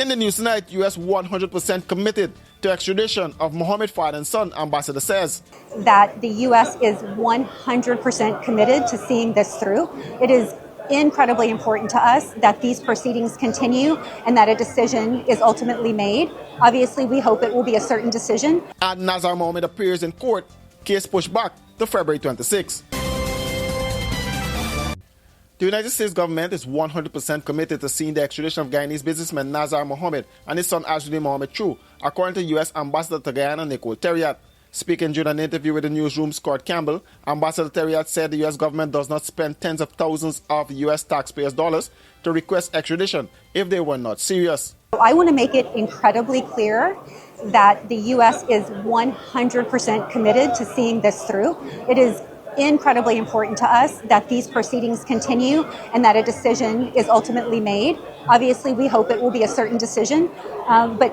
In the news tonight, U.S. 100% committed to extradition of Mohammed father and son, ambassador says. That the U.S. is 100% committed to seeing this through. It is incredibly important to us that these proceedings continue and that a decision is ultimately made. Obviously, we hope it will be a certain decision. And Nazar Mohammed appears in court, case pushed back to February 26. The United States government is 100% committed to seeing the extradition of Guyanese businessman Nazar Mohammed and his son Extradition Mohammed through, according to U.S. Ambassador to Guyana Nicole Terriat. Speaking during an interview with the newsroom's Scott Campbell, Ambassador Terriat said the U.S. government does not spend tens of thousands of U.S. taxpayers' dollars to request extradition if they were not serious. I want to make it incredibly clear that the U.S. is 100% committed to seeing this through. It is incredibly important to us that these proceedings continue and that a decision is ultimately made. Obviously, we hope it will be a certain decision, but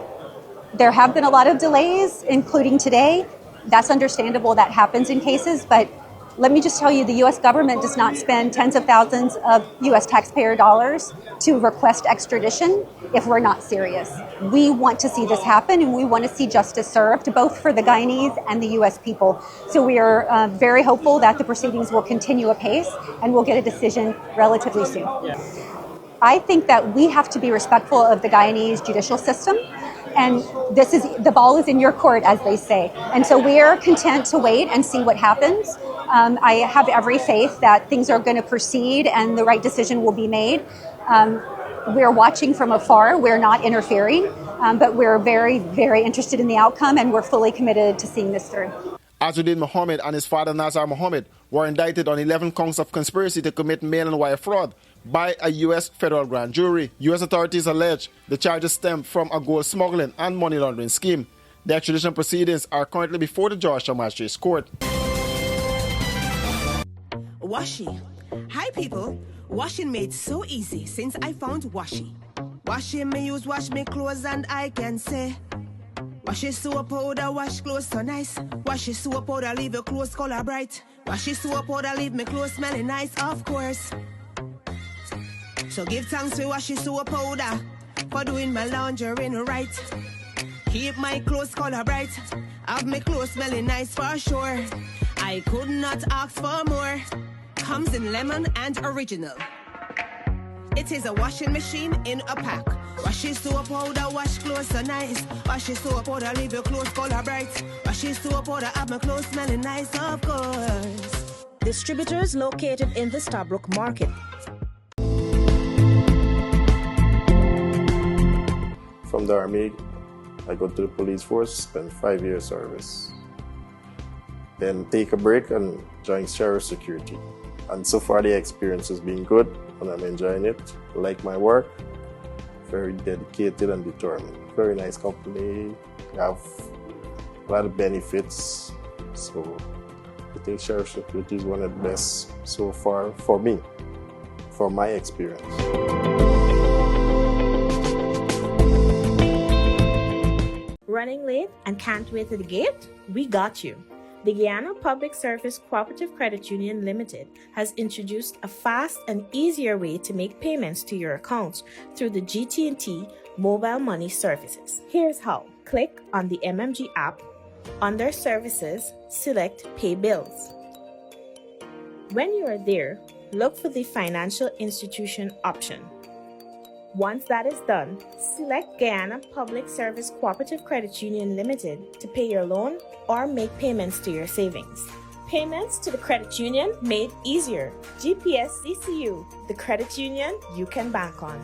there have been a lot of delays, including today. That's understandable, that happens in cases, but let me just tell you, the U.S. government does not spend tens of thousands of U.S. taxpayer dollars to request extradition if we're not serious. We want to see this happen, and we want to see justice served, both for the Guyanese and the U.S. people. So we are very hopeful that the proceedings will continue apace, and we'll get a decision relatively soon. I think that we have to be respectful of the Guyanese judicial system. And the ball is in your court, as they say. And so we are content to wait and see what happens. I have every faith that things are going to proceed and the right decision will be made. We're watching from afar. We're not interfering, but we're very, very interested in the outcome, and we're fully committed to seeing this through. Extradition Mohammed and his father Nazar Mohammed were indicted on 11 counts of conspiracy to commit mail and wire fraud by a U.S. federal grand jury. U.S. authorities allege the charges stem from a gold smuggling and money laundering scheme. The extradition proceedings are currently before the Georgetown Magistrates Court. Washi. Hi people. Washing made so easy since I found Washi. Washing me use wash me clothes and I can say Washi soap powder wash clothes so nice. Washi soap powder leave your clothes color bright. Washi soap powder leave me clothes smelling nice, of course. So give thanks to Washi soap powder for doing my laundry right. Keep my clothes color bright. Have my clothes smelling nice for sure. I could not ask for more. Comes in lemon and original. It is a washing machine in a pack. Washi soap powder wash clothes so nice. Washi soap powder leave your clothes color bright. Washi soap powder have my clothes smelling nice, of course. Distributors located in the Stabrook Market. From the Army, I go to the police force, spend 5 years service. Then take a break and join sheriff security. And so far the experience has been good and I'm enjoying it. I like my work, very dedicated and determined. Very nice company, have a lot of benefits. So I think sheriff security is one of the best so far for me, for my experience. Running late and can't wait to the gate? We got you. The Guyana Public Service Cooperative Credit Union Limited has introduced a fast and easier way to make payments to your accounts through the GT&T mobile money services. Here's how. Click on the MMG app. Under Services, select Pay Bills. When you are there, look for the Financial Institution option. Once that is done, select Guyana Public Service Cooperative Credit Union Limited to pay your loan or make payments to your savings. Payments to the credit union made easier. GPS CCU, the credit union you can bank on.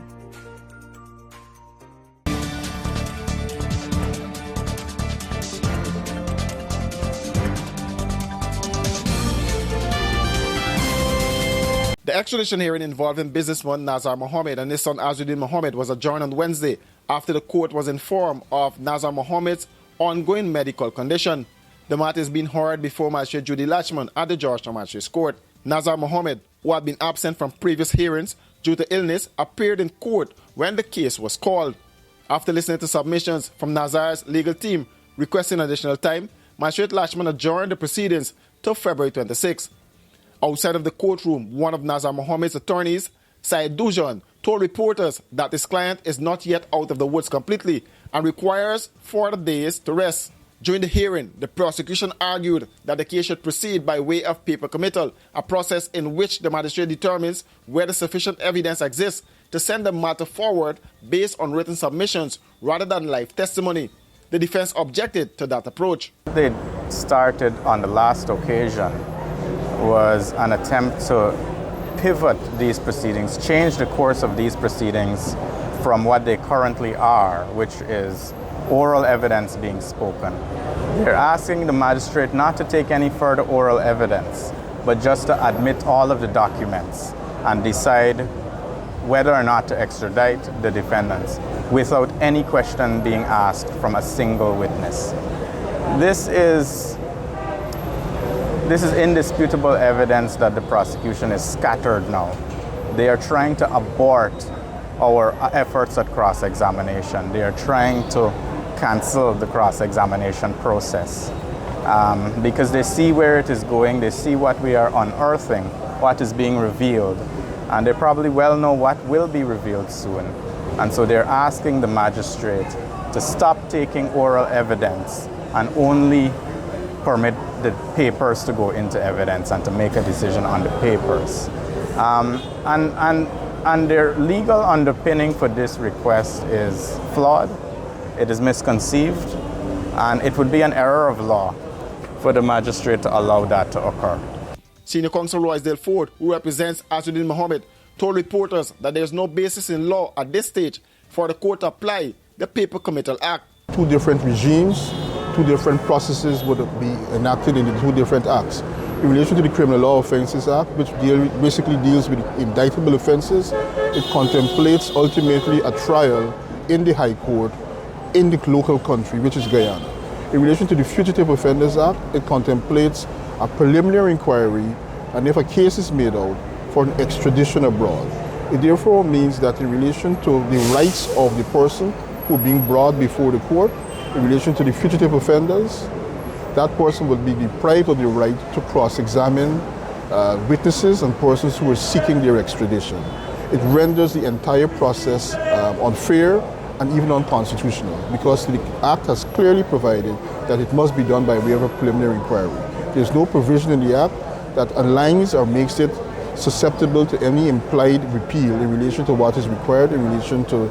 The extradition hearing involving businessman Nazar Mohammed and his son Extradition Mohammed was adjourned on Wednesday after the court was informed of Nazar Mohammed's ongoing medical condition. The matter is being heard before Magistrate Judy Latchman at the Georgetown Magistrates Court. Nazar Mohammed, who had been absent from previous hearings due to illness, appeared in court when the case was called. After listening to submissions from Nazar's legal team requesting additional time, Magistrate Latchman adjourned the proceedings till February 26. Outside of the courtroom, one of Nazar Mohammed's attorneys, Syed Dujan, told reporters that his client is not yet out of the woods completely and requires 4 days to rest. During the hearing, the prosecution argued that the case should proceed by way of paper committal, a process in which the magistrate determines whether sufficient evidence exists to send the matter forward based on written submissions rather than live testimony. The defense objected to that approach. They started on the last occasion was an attempt to pivot these proceedings, change the course of these proceedings from what they currently are, which is oral evidence being spoken. They're asking the magistrate not to take any further oral evidence, but just to admit all of the documents and decide whether or not to extradite the defendants without any question being asked from a single witness. This is indisputable evidence that the prosecution is scattered now. They are trying to abort our efforts at cross-examination. They are trying to cancel the cross-examination process because they see where it is going, they see what we are unearthing, what is being revealed, and they probably well know what will be revealed soon. And so they're asking the magistrate to stop taking oral evidence and only permit the papers to go into evidence and to make a decision on the papers. And their legal underpinning for this request is flawed, it is misconceived, and it would be an error of law for the magistrate to allow that to occur. Senior counsel Roysdale Ford, who represents Extradition Mohammed, told reporters that there is no basis in law at this stage for the court to apply the Paper Committal Act. 2 different regimes, 2 different processes would be enacted in the 2 different acts. In relation to the Criminal Law Offences Act, which basically deals with indictable offences, it contemplates ultimately a trial in the High Court in the local country, which is Guyana. In relation to the Fugitive Offenders Act, it contemplates a preliminary inquiry, and if a case is made out, for an extradition abroad. It therefore means that in relation to the rights of the person who are being brought before the court, in relation to the fugitive offenders, that person will be deprived of the right to cross-examine witnesses and persons who are seeking their extradition. It renders the entire process unfair and even unconstitutional because the Act has clearly provided that it must be done by way of a preliminary inquiry. There's no provision in the Act that aligns or makes it susceptible to any implied repeal in relation to what is required in relation to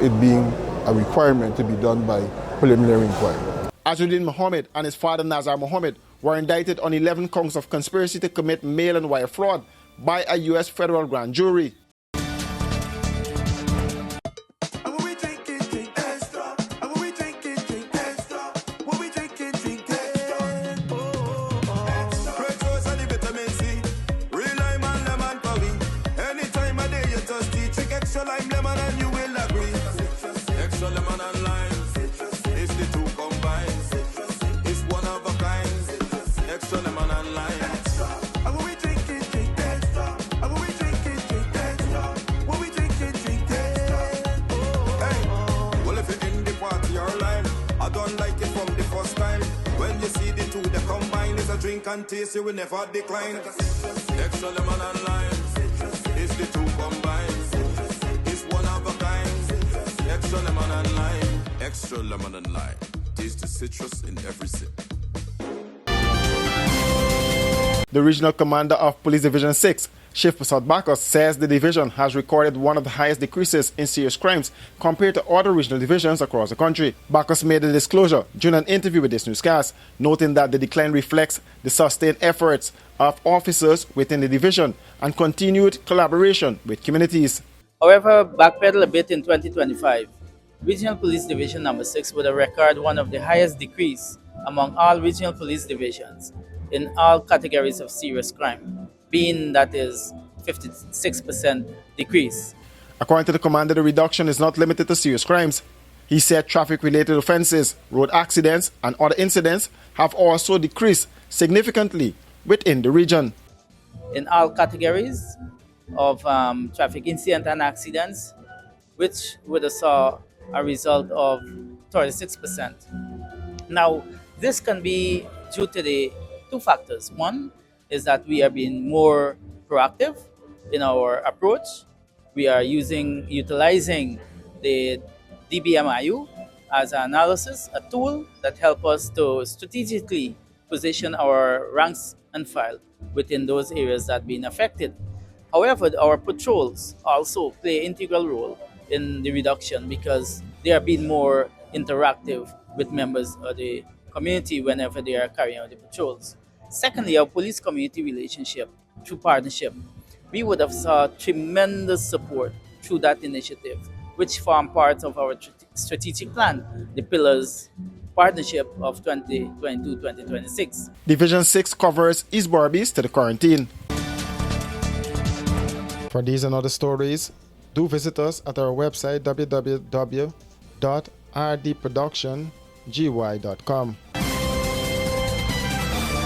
it being a requirement to be done by preliminary inquiry. Extradition Mohammed and his father Nazar Mohammed were indicted on 11 counts of conspiracy to commit mail and wire fraud by a U.S. federal grand jury. Drink and taste, you will never decline. Extra lemon and lime, it's the 2 combined. It's one of a kind. Extra lemon and lime, extra lemon and lime. Taste the citrus in every sip. The regional commander of Police Division 6, Chief Prasad Bacchus, says the division has recorded one of the highest decreases in serious crimes compared to other regional divisions across the country. Bacchus made the disclosure during an interview with this newscast, noting that the decline reflects the sustained efforts of officers within the division and continued collaboration with communities. However, backpedal a bit in 2025, Regional Police Division number 6 would have recorded one of the highest decrease among all regional police divisions in all categories of serious crime, being that is 56% decrease. According to the commander, the reduction is not limited to serious crimes. He said traffic-related offences, road accidents, and other incidents have also decreased significantly within the region. In all categories of traffic incident and accidents, which would have saw a result of 36%. Now, this can be due to the 2 factors. One is that we are being more proactive in our approach. We are utilizing the DBMIU as an analysis, a tool that helps us to strategically position our ranks and file within those areas that have been affected. However, our patrols also play an integral role in the reduction because they are being more interactive with members of the community whenever they are carrying out the patrols. Secondly, our police community relationship through partnership. We would have saw tremendous support through that initiative, which form part of our strategic plan, the Pillars Partnership of 2022-2026. Division 6 covers East Barbies to the quarantine. For these and other stories, do visit us at our website www.rdproductiongy.com.